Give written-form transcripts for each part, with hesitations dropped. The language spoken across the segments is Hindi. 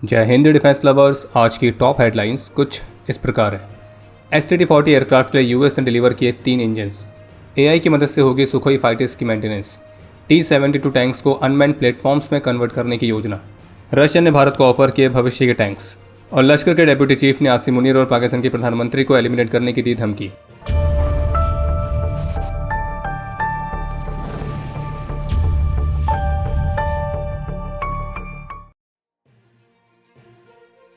जय हिंद डिफेंस लवर्स। आज की टॉप हेडलाइंस कुछ इस प्रकार है। STT-40 एयरक्राफ्ट के लिए यूएस ने डिलीवर किए 3 इंजन्स। AI की मदद से होगी सुखोई फाइटर्स की मेंटेनेंस। T-72 टैंक्स को अनमैन्ड प्लेटफॉर्म्स में कन्वर्ट करने की योजना। रशिया ने भारत को ऑफर किए भविष्य के टैंक्स। और लश्कर के डेप्यूटी चीफ ने आसिम मुनीर और पाकिस्तान के प्रधानमंत्री को एलिमिनेट करने की दी धमकी।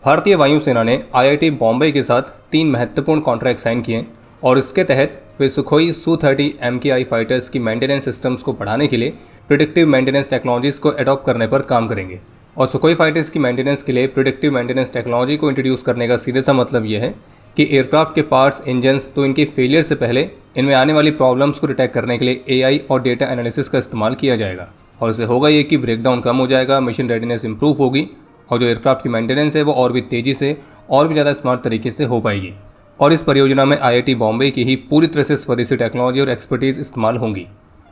भारतीय वायुसेना ने IIT बॉम्बे के साथ 3 महत्वपूर्ण कॉन्ट्रैक्ट साइन किए और इसके तहत वे सुखोई Su-30 MKI फाइटर्स की मेंटेनेंस सिस्टम्स को बढ़ाने के लिए प्रिडिक्टिव मेंटेनेंस टेक्नोलॉजीज को अडॉप्ट करने पर काम करेंगे। और सुखोई फाइटर्स की मेंटेनेंस के लिए प्रिडिक्टिव मेंटेनेंस टेक्नोलॉजी को इंट्रोड्यूस करने का सीधे सा मतलब यह है कि एयरक्राफ्ट के पार्ट्स, इंजन्स तो इनके फेलियर से पहले इनमें आने वाली प्रॉब्लम्स को डिटेक्ट करने के लिए AI और डेटा एनालिसिस का इस्तेमाल किया जाएगा। और इससे होगा ये कि ब्रेकडाउन कम हो जाएगा, मिशन रेडीनेस इंप्रूव होगी और जो एयरक्राफ्ट की मेंटेनेंस है वो और भी तेज़ी से और भी ज़्यादा स्मार्ट तरीके से हो पाएगी। और इस परियोजना में IIT बॉम्बे की ही पूरी तरह से स्वदेशी टेक्नोलॉजी और एक्सपर्टीज़ इस्तेमाल होंगी।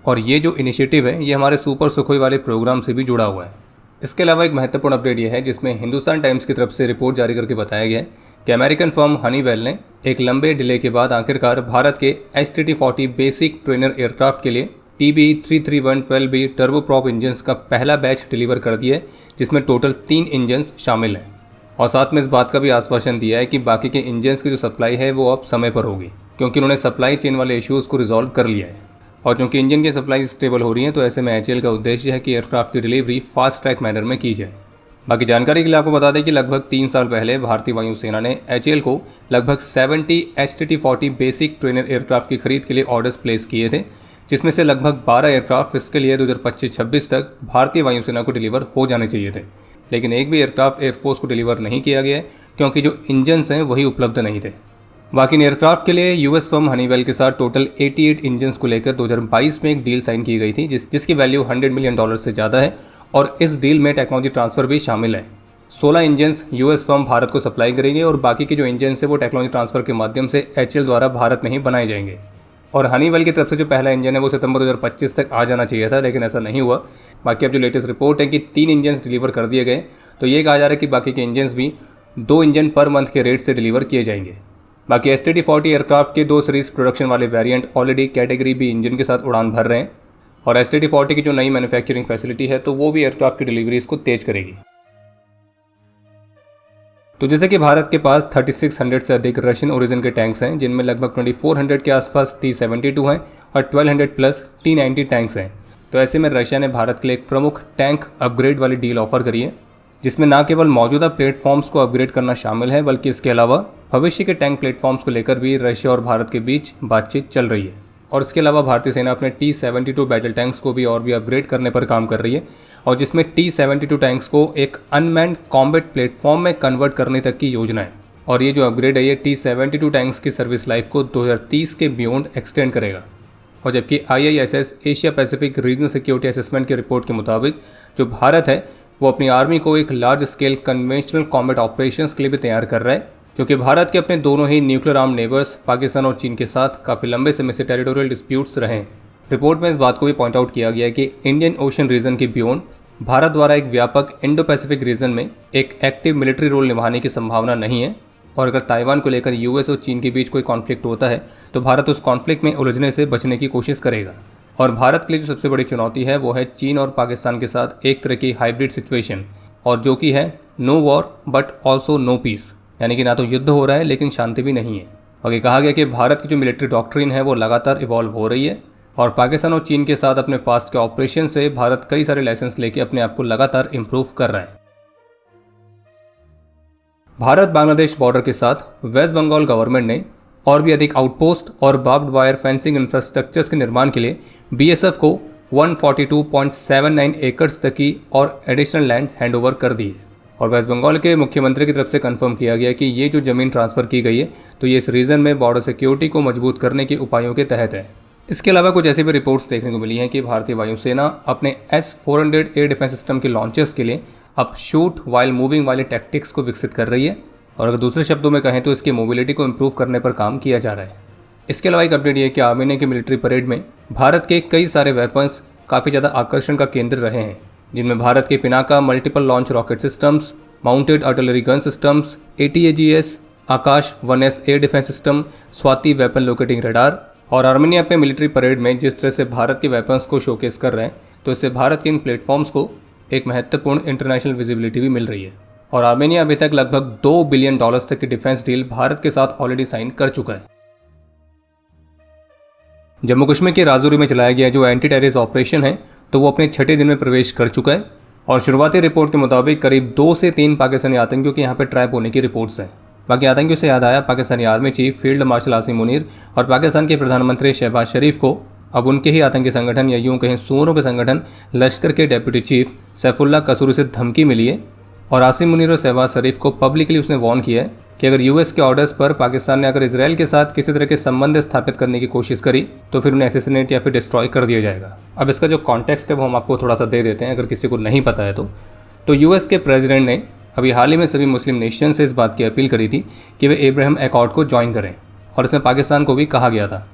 और ये जो इनिशिएटिव है ये हमारे सुपर सुखोई वाले प्रोग्राम से भी जुड़ा हुआ है। इसके अलावा एक महत्वपूर्ण अपडेट ये है जिसमें हिंदुस्तान टाइम्स की तरफ से रिपोर्ट जारी करके बताया गया है कि अमेरिकन फर्म हनीवेल ने एक लंबे डिले के बाद आखिरकार भारत के STT-40 बेसिक ट्रेनर एयरक्राफ्ट के लिए TB33112B टर्बोप्रॉप इंजन्स का पहला बैच डिलीवर कर दिया है, जिसमें टोटल 3 इंजन्स शामिल हैं। और साथ में इस बात का भी आश्वासन दिया है कि बाकी के इंजन्स की जो सप्लाई है वो अब समय पर होगी, क्योंकि उन्होंने सप्लाई चेन वाले इश्यूज़ को रिजॉल्व कर लिया है। और क्योंकि इंजन की सप्लाई स्टेबल हो रही है तो ऐसे में HAL का उद्देश्य है कि एयरक्राफ्ट की डिलीवरी फास्ट ट्रैक मैनर में की जाए। बाकी जानकारी के लिए आपको बता दें कि लगभग 3 साल पहले भारतीय वायुसेना ने HAL को लगभग 70 STT-40 बेसिक ट्रेनर एयरक्राफ्ट की खरीद के लिए ऑर्डर्स प्लेस किए थे, जिसमें से लगभग 12 एयरक्राफ्ट फिस्कल ईयर 2025-26 तक भारतीय वायुसेना को डिलीवर हो जाने चाहिए थे। लेकिन एक भी एयरक्राफ्ट एयरफोर्स को डिलीवर नहीं किया गया है, क्योंकि जो इंजन्स हैं वही उपलब्ध नहीं थे। बाकी इन एयरक्राफ्ट के लिए US फर्म हनीवेल के साथ टोटल 88 इंजन्स को लेकर 2022 में एक डील साइन की गई थी, जिसकी वैल्यू $100 मिलियन से ज़्यादा है। और इस डील में टेक्नोलॉजी ट्रांसफ़र भी शामिल है। 16 इंजन्स US फर्म भारत को सप्लाई करेंगे और बाकी के जो इंजन्स है वो टेक्नोलॉजी ट्रांसफ़र के माध्यम से HAL द्वारा भारत में ही बनाए जाएंगे। और हनीवेल की तरफ से जो पहला इंजन है वो सितंबर 2025 तक आ जाना चाहिए था, लेकिन ऐसा नहीं हुआ। बाकी अब जो लेटेस्ट रिपोर्ट है कि 3 इंजन्स डिलीवर कर दिए गए, तो ये कहा जा रहा है कि बाकी के इंजन्स भी 2 इंजन पर मंथ के रेट से डिलीवर किए जाएंगे। बाकी STT-40 एयरक्राफ्ट के 2 सीरीज़ प्रोडक्शन वाले variant already category B engine के साथ उड़ान भर रहे हैं। और STT-40 की जो नई मैन्युफैक्चरिंग फैसिलिटी है तो वो भी एयरक्राफ्ट की डिलीवरीज को तेज करेगी। तो जैसे कि भारत के पास 3600 से अधिक रशियन ओरिजिन के टैंक्स हैं, जिनमें लगभग 2400 के आसपास T-72 हैं और 1200 प्लस T-90 टैंक्स हैं। तो ऐसे में रशिया ने भारत के लिए एक प्रमुख टैंक अपग्रेड वाली डील ऑफर करी है, जिसमें न केवल मौजूदा प्लेटफॉर्म्स को अपग्रेड करना शामिल है, बल्कि इसके अलावा भविष्य के टैंक प्लेटफॉर्म्स को लेकर भी रशिया और भारत के बीच बातचीत चल रही है। और इसके अलावा भारतीय सेना अपने T-72 बैटल टैंक्स को भी और भी अपग्रेड करने पर काम कर रही है, और जिसमें T-72 टैंक्स को एक अनमैन्ड कॉम्बैट प्लेटफॉर्म में कन्वर्ट करने तक की योजना है। और ये जो अपग्रेड है ये T-72 टैंक्स की सर्विस लाइफ को 2030 के बियॉन्ड एक्सटेंड करेगा। और जबकि IISS Asia Pacific regional security assessment की रिपोर्ट के मुताबिक जो भारत है वो अपनी आर्मी को एक large scale conventional combat operations के लिए भी तैयार कर रहा है, क्योंकि भारत के अपने दोनों ही न्यूक्लियर आर्म नेबर्स पाकिस्तान और चीन के साथ काफ़ी लंबे समय से टेरिटोरियल डिस्प्यूट्स रहे हैं। रिपोर्ट में इस बात को भी पॉइंट आउट किया गया है कि इंडियन ओशन रीजन के बियॉन्ड भारत द्वारा एक व्यापक इंडो पैसिफिक रीजन में एक एक्टिव मिलिट्री रोल निभाने की संभावना नहीं है। और अगर ताइवान को लेकर US और चीन के बीच कोई कॉन्फ्लिक्ट होता है तो भारत उस कॉन्फ्लिक्ट में उलझने से बचने की कोशिश करेगा। और भारत के लिए जो सबसे बड़ी चुनौती है वो है चीन और पाकिस्तान के साथ एक तरह की हाइब्रिड सिचुएशन, और जो कि है no war but also no peace, यानी कि ना तो युद्ध हो रहा है लेकिन शांति भी नहीं है। और ये कहा गया कि भारत की जो मिलिट्री डॉक्ट्रिन है वो लगातार इवॉल्व हो रही है, और पाकिस्तान और चीन के साथ अपने पास्ट के ऑपरेशन से भारत कई सारे लाइसेंस लेके अपने आप को लगातार इंप्रूव कर रहा है। भारत बांग्लादेश बॉर्डर के साथ वेस्ट बंगाल गवर्नमेंट ने और भी अधिक आउटपोस्ट और बार्ब्ड वायर फेंसिंग इंफ्रास्ट्रक्चर्स के निर्माण के लिए BSF को 142.79 एकड़्स तक की और एडिशनल लैंड हैंडओवर कर दी है। और वेस्ट बंगाल के मुख्यमंत्री की तरफ से कंफर्म किया गया कि ये जो ज़मीन ट्रांसफ़र की गई है तो ये इस रीजन में बॉर्डर सिक्योरिटी को मजबूत करने के उपायों के तहत है। इसके अलावा कुछ ऐसी भी रिपोर्ट्स देखने को मिली हैं कि भारतीय वायुसेना अपने S-400 एयर डिफेंस सिस्टम के लॉन्चर्स के लिए अब शूट वाइल मूविंग वाले टैक्टिक्स को विकसित कर रही है। और अगर दूसरे शब्दों में कहें तो इसकी मोबिलिटी को इम्प्रूव करने पर काम किया जा रहा है। इसके अलावा एक अपडेट ये है कि आर्मेनिया की मिलिट्री परेड में भारत के कई सारे वेपन्स काफ़ी ज़्यादा आकर्षण का केंद्र रहे हैं, जिनमें भारत के Pinaka multiple launch rocket systems, mounted artillery gun systems, ATAGS, आकाश 1S air defence system, Swati weapon locating radar. और आर्मेनिया अपने मिलिट्री परेड में जिस तरह से भारत के वेपन्स को शोकेस कर रहे हैं, तो इससे भारत के इन प्लेटफॉर्म्स को एक महत्वपूर्ण इंटरनेशनल विजिबिलिटी भी मिल रही है। और आर्मेनिया अभी तक लगभग $2 बिलियन तक की डिफेंस डील भारत के साथ ऑलरेडी साइन कर चुका है। जम्मू कश्मीर के राजौरी में चलाया गया जो एंटी टेररिस्ट ऑपरेशन है, तो वो अपने छठे दिन में प्रवेश कर चुका है। और शुरुआती रिपोर्ट के मुताबिक करीब 2 से 3 पाकिस्तानी आतंकियों के यहाँ पर ट्रैप होने की रिपोर्ट्स हैं। बाकी आतंकियों से याद आया, Pakistani army chief field marshal Asim Munir और पाकिस्तान के प्रधानमंत्री शहबाज शरीफ को अब उनके ही आतंकी संगठन या यूं कहें सूअरों के संगठन लश्कर के डेप्यूटी चीफ सैफुल्ला कसूरी से धमकी मिली है। और आसिम मुनीर और शहबाज शरीफ को पब्लिकली उसने वार्न किया है कि अगर यूएस के ऑर्डर्स पर पाकिस्तान ने अगर इसराइल के साथ किसी तरह के संबंध स्थापित करने की कोशिश करी तो फिर उन्हें असैसिनेट या फिर डिस्ट्रॉय कर दिया जाएगा। अब इसका जो कॉन्टेक्स्ट है वो हम आपको थोड़ा सा दे देते हैं अगर किसी को नहीं पता है तो यूएस के प्रेसिडेंट ने अभी हाल ही में सभी मुस्लिम नेशन से इस बात की अपील करी थी कि वे एब्राहम अकॉर्ड को ज्वाइन करें, और इसमें पाकिस्तान को भी कहा गया था।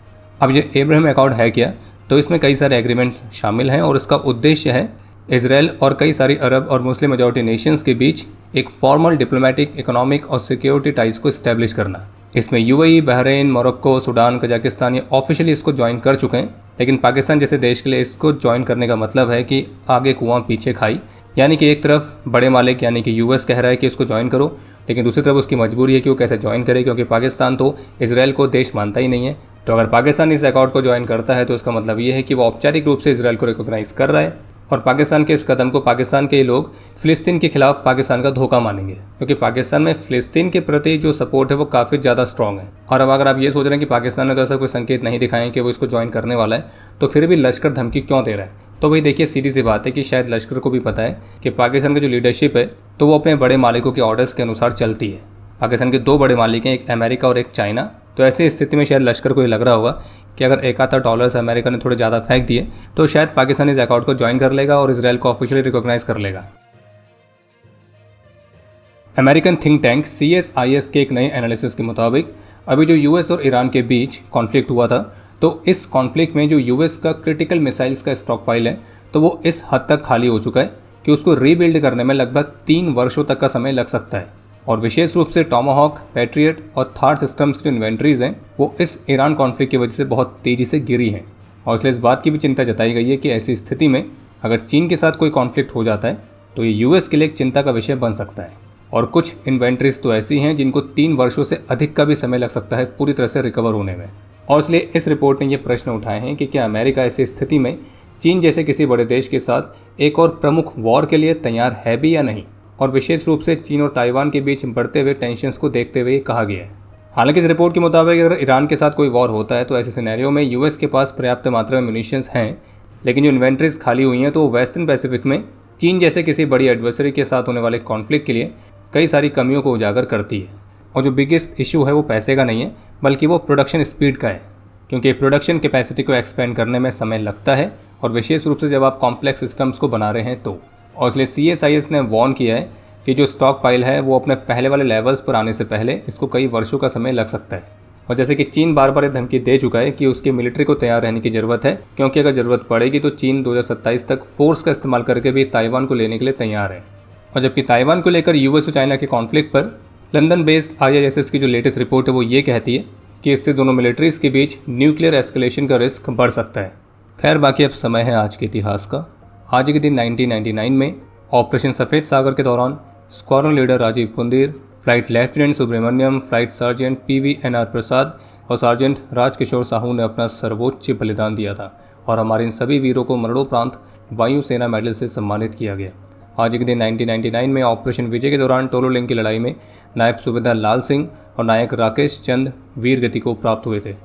अब ये एब्राहम अकॉर्ड है क्या, तो इसमें कई सारे एग्रीमेंट्स शामिल हैं और इसका उद्देश्य है इसराइल और कई सारी अरब और मुस्लिम मेजॉरिटी नेशंस के बीच एक फॉर्मल डिप्लोमेटिक, इकोनॉमिक और सिक्योरिटी टाइज को इस्टेब्लिश करना। इसमें UAE, Bahrain, Morocco, Sudan, Kazakhstan ये ऑफिशियली इसको ज्वाइन कर चुके हैं, लेकिन पाकिस्तान जैसे देश के लिए इसको ज्वाइन करने का मतलब है कि आगे कुआं पीछे खाई, यानी कि एक तरफ बड़े मालिक यानी कि यूएस कह रहा है कि इसको ज्वाइन करो, लेकिन दूसरी तरफ उसकी मजबूरी है कि वो कैसे ज्वाइन करे, क्योंकि पाकिस्तान तो इसराइल को देश मानता ही नहीं है। तो अगर पाकिस्तान इस अकॉर्ड को ज्वाइन करता है तो इसका मतलब ये है कि वो औपचारिक रूप से इसराइल को रिकॉग्नाइज कर रहा है, और पाकिस्तान के इस कदम को पाकिस्तान के लोग फ़िलिस्तीन के खिलाफ पाकिस्तान का धोखा मानेंगे, क्योंकि पाकिस्तान में फ़िलिस्तीन के प्रति जो सपोर्ट है वो काफ़ी ज़्यादा स्ट्रॉन्ग है। और अब अगर आप ये सोच रहे हैं कि पाकिस्तान ने तो ऐसा कोई संकेत नहीं दिखाए कि वो इसको ज्वाइन करने वाला है, तो फिर भी लश्कर धमकी क्यों दे रहा है? तो वही देखिए, सीधी सी बात है कि शायद लश्कर को भी पता है कि पाकिस्तान की जो लीडरशिप है तो वो अपने बड़े मालिकों के ऑर्डर्स के अनुसार चलती है। पाकिस्तान के 2 बड़े मालिक हैं, एक अमेरिका और एक चाइना। तो ऐसी स्थिति में शायद लश्कर को ये लग रहा होगा कि अगर एक आधा डॉलर्स अमेरिका ने थोड़े ज़्यादा फेंक दिए तो शायद पाकिस्तान इस अकॉर्ड को ज्वाइन कर लेगा और इसराइल को ऑफिशियली रिकॉग्नाइज कर लेगा। अमेरिकन थिंक टैंक CSIS के एक नए एनालिसिस के मुताबिक अभी जो यूएस और ईरान के बीच कॉन्फ्लिक्ट हुआ था, तो इस कॉन्फ्लिक्ट में जो यूएस का क्रिटिकल मिसाइल्स का स्टॉक पाइल है तो वो इस हद तक खाली हो चुका है कि उसको रीबिल्ड करने में लगभग 3 वर्षों तक का समय लग सकता है। और विशेष रूप से टॉमाहॉक, पैट्रियट और थार सिस्टम्स की जो इन्वेंट्रीज हैं वो इस ईरान कॉन्फ्लिक्ट की वजह से बहुत तेज़ी से गिरी हैं। और इसलिए इस बात की भी चिंता जताई गई है कि ऐसी स्थिति में अगर चीन के साथ कोई कॉन्फ्लिक्ट हो जाता है तो ये यूएस के लिए एक चिंता का विषय बन सकता है। और कुछ इन्वेंट्रीज तो ऐसी हैं जिनको 3 वर्षों से अधिक का भी समय लग सकता है पूरी तरह से रिकवर होने में। और इसलिए इस रिपोर्ट ने ये प्रश्न उठाए हैं कि क्या अमेरिका ऐसी स्थिति में चीन जैसे किसी बड़े देश के साथ एक और प्रमुख वॉर के लिए तैयार है भी या नहीं। और विशेष रूप से चीन और ताइवान के बीच बढ़ते हुए टेंशन्स को देखते हुए कहा गया है। हालांकि इस रिपोर्ट के मुताबिक अगर ईरान के साथ कोई वॉर होता है तो ऐसे सिनेरियो में यूएस के पास पर्याप्त मात्रा में म्यूनिशंस हैं, लेकिन जो इन्वेंट्रीज खाली हुई हैं तो वेस्टर्न पैसिफिक में चीन जैसे किसी बड़ी एडवर्सरी के साथ होने वाले कॉन्फ्लिक्ट के लिए कई सारी कमियों को उजागर करती है। और जो बिगेस्ट इशू है वो पैसे का नहीं है, बल्कि वो प्रोडक्शन स्पीड का है, क्योंकि प्रोडक्शन कैपेसिटी को एक्सपेंड करने में समय लगता है, और विशेष रूप से जब आप कॉम्प्लेक्स सिस्टम्स को बना रहे हैं तो। और इसलिए CSIS ने वार्न किया है कि जो स्टॉक पाइल है वो अपने पहले वाले लेवल्स पर आने से पहले इसको कई वर्षों का समय लग सकता है। और जैसे कि चीन बार बार धमकी दे चुका है कि उसकी मिलिट्री को तैयार रहने की ज़रूरत है, क्योंकि अगर ज़रूरत पड़ेगी तो चीन 2027 तक फोर्स का इस्तेमाल करके भी ताइवान को लेने के लिए तैयार है। और जबकि ताइवान को लेकर यूएस और चाइना के कॉन्फ्लिक्ट पर लंदन बेस्ड IISS की जो लेटेस्ट रिपोर्ट है वो ये कहती है कि इससे दोनों मिलिट्रीज़ के बीच न्यूक्लियर एस्केलेशन का रिस्क बढ़ सकता है। खैर, बाकी अब समय है आज के इतिहास का। आज के दिन 1999 में ऑपरेशन सफ़ेद सागर के दौरान squadron leader Rajiv Kundir, flight lieutenant Subramaniam, flight sergeant PVNR Prasad और सार्जेंट राजकिशोर साहू ने अपना सर्वोच्च बलिदान दिया था, और हमारे इन सभी वीरों को मरणोपरांत वायुसेना मेडल से सम्मानित किया गया। आज के दिन 1999 में ऑपरेशन विजय के दौरान टोलोलिंग की लड़ाई में नायब सूबेदार लाल सिंह और नायक राकेश चंद वीर गति को प्राप्त हुए थे।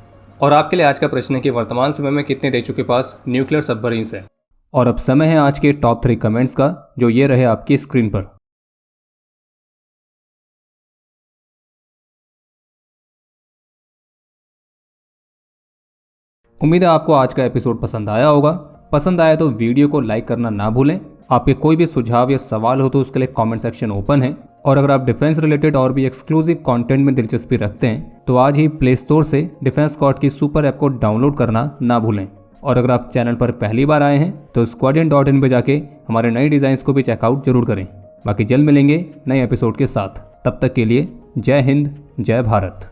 और आपके लिए आज का प्रश्न है कि वर्तमान समय में कितने देशों के पास न्यूक्लियर सबमरीन्स हैं। और अब समय है आज के टॉप 3 कमेंट्स का, जो ये रहे आपकी स्क्रीन पर। उम्मीद है आपको आज का एपिसोड पसंद आया होगा। पसंद आया तो वीडियो को लाइक करना ना भूलें। आपके कोई भी सुझाव या सवाल हो तो उसके लिए कमेंट सेक्शन ओपन है। और अगर आप डिफेंस रिलेटेड और भी एक्सक्लूसिव कंटेंट में दिलचस्पी रखते हैं तो आज ही प्ले स्टोर से डिफेंस स्क्वाड की सुपर ऐप को डाउनलोड करना ना भूलें। और अगर आप चैनल पर पहली बार आए हैं तो squadron.in पे जाके हमारे नए डिज़ाइंस को भी चेकआउट जरूर करें। बाकी जल्द मिलेंगे नए एपिसोड के साथ। तब तक के लिए जय हिंद, जय भारत।